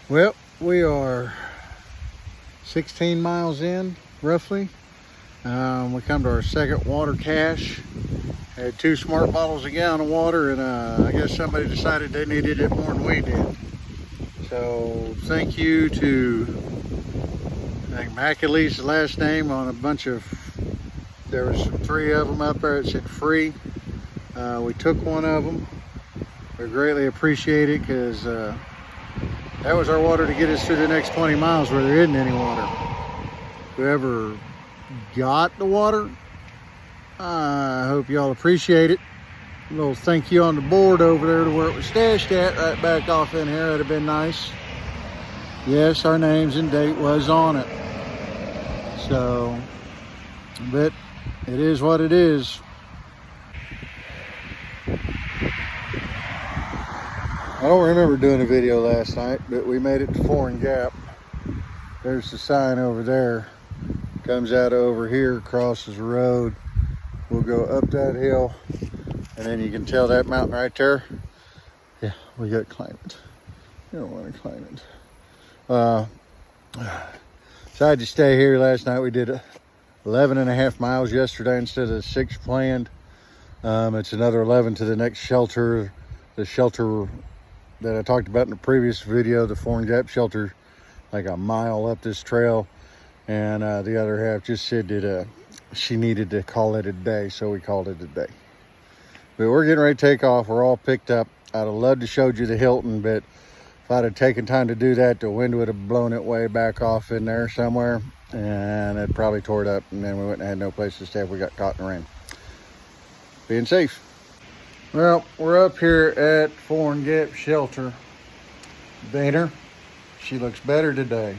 Well, we are 16 miles in, roughly. We come to our second water cache. Had 2 smart bottles a gallon of water, and I guess somebody decided they needed it more than we did. So thank you to, I think Macalee's the last name on a bunch of, there was 3 of them up there that said free. We took one of them. We greatly appreciate it because that was our water to get us through the next 20 miles where there isn't any water. Whoever got the water, I hope y'all appreciate it. A little thank you on the board over there to where it was stashed at, right back off in here. That'd have been nice. Yes, our names and date was on it. So, but it is what it is. I don't remember doing a video last night, but we made it to Foreign Gap. There's the sign over there. Comes out over here, crosses the road. We'll go up that hill, and then you can tell that mountain right there. Yeah, we got to climb it. You don't want to climb it. Decided to stay here last night. We did 11.5 miles yesterday instead of 6 planned. It's another 11 to the next shelter. The shelter that I talked about in the previous video, the Foreign Gap shelter, like a mile up this trail. And the other half just said that she needed to call it a day, so we called it a day. But we're getting ready to take off. We're all picked up. I'd have loved to show you the Hilton, but if I'd have taken time to do that, the wind would have blown it way back off in there somewhere, and it probably tore it up, and then we wouldn't have had no place to stay if we got caught in the rain. Being safe. Well, we're up here at Foreign Gap Shelter. Vader, she looks better today.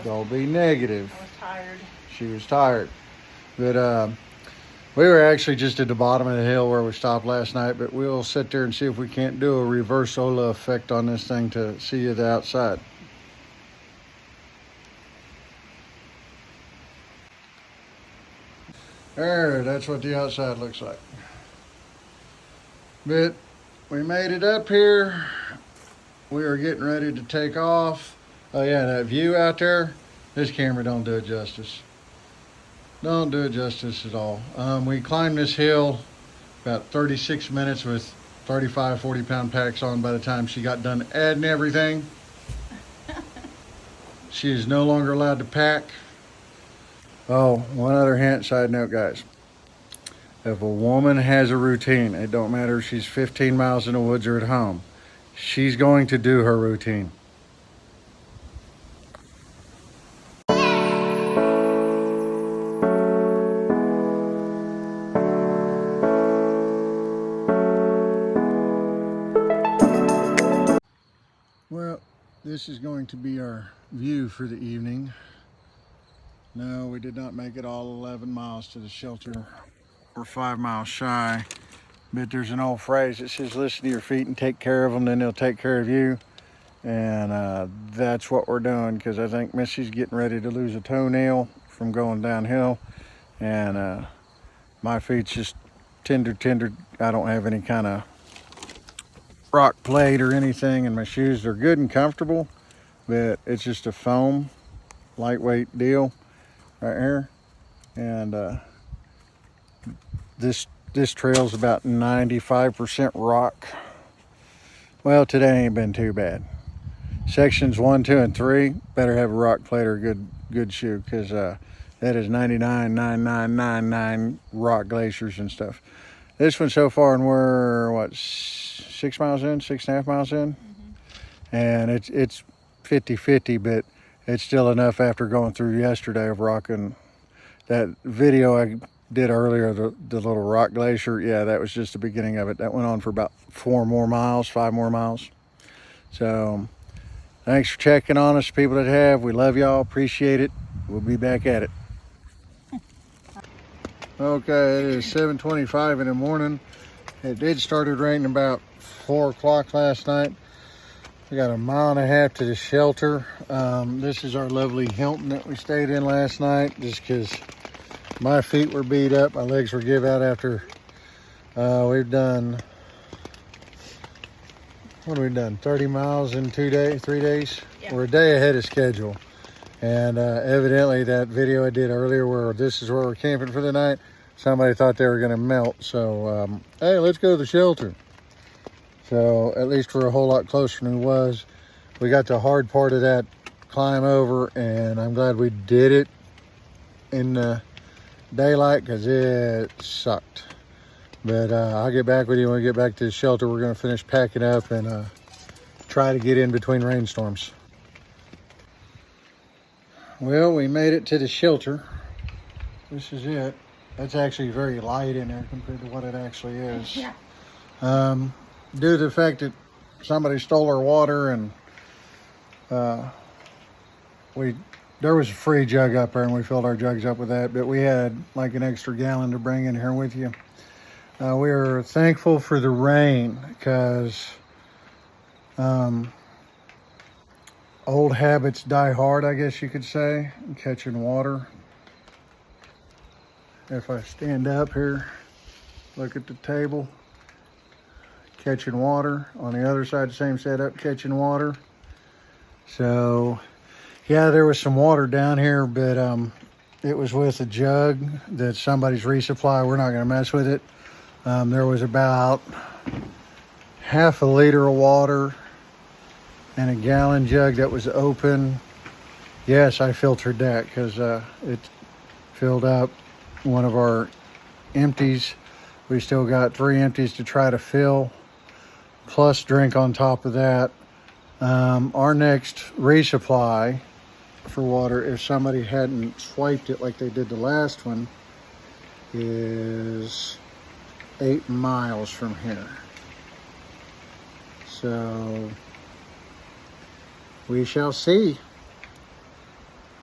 Don't be negative. I was tired. She was tired. But we were actually just at the bottom of the hill where we stopped last night, but we'll sit there and see if we can't do a reverse Ola effect on this thing to see the outside. There, that's what the outside looks like. But we made it up here. We are getting ready to take off. Oh yeah, that view out there, this camera don't do it justice. Don't do it justice at all. We climbed this hill about 36 minutes with 35, 40 pound packs on by the time she got done adding everything. She is no longer allowed to pack. Oh, one other side note, guys. If a woman has a routine, it don't matter if she's 15 miles in the woods or at home, she's going to do her routine. Well, this is going to be our view for the evening. No, we did not make it all 11 miles to the shelter. We're 5 miles shy, but there's an old phrase that says, listen to your feet and take care of them, then they'll take care of you. And that's what we're doing, because I think Missy's getting ready to lose a toenail from going downhill. And my feet's just tender. I don't have any kind of rock plate or anything, and my shoes are good and comfortable, but it's just a foam, lightweight deal right here. And this trail's about 95% rock. Well, today ain't been too bad. Sections 1, 2, and 3 better have a rock plate or a good shoe, because that is 99.9999 rock glaciers and stuff. This one so far, and we're what, 6 miles in, 6.5 miles in, and it's 50-50, but it's still enough after going through yesterday of rocking. That video I did earlier, the little rock glacier, yeah, that was just the beginning of it. That went on for about 5 more miles. So thanks for checking on us, people that have. We love y'all, appreciate it. We'll be back at it. Okay, it is 7:25 in the morning. It did started raining about 4 o'clock last night. We got 1.5 miles to the shelter. This is our lovely Hilton that we stayed in last night, just because my feet were beat up, my legs were give out after we've done what have we done? 30 miles in 3 days? Yeah. We're a day ahead of schedule. And evidently that video I did earlier where this is where we're camping for the night, somebody thought they were gonna melt. So, hey, let's go to the shelter. So at least we're a whole lot closer than we was. We got the hard part of that climb over, and I'm glad we did it in the daylight because it sucked. But I'll get back with you when we get back to the shelter. We're gonna finish packing up and try to get in between rainstorms. Well, we made it to the shelter. This is it. That's actually very light in there compared to what it actually is. Yeah. Due to the fact that somebody stole our water, and there was a free jug up there and we filled our jugs up with that, but we had like an extra gallon to bring in here with you. We are thankful for the rain because old habits die hard, I guess you could say, catching water. If I stand up here, look at the table, catching water. On the other side, same setup, catching water. So yeah, there was some water down here, but it was with a jug that somebody's resupply. We're not gonna mess with it. There was about half a liter of water and a gallon jug that was open. Yes, I filtered that because it filled up one of our empties. We still got 3 empties to try to fill, plus drink on top of that. Our next resupply for water, if somebody hadn't swiped it like they did the last one, is 8 miles from here. So we shall see.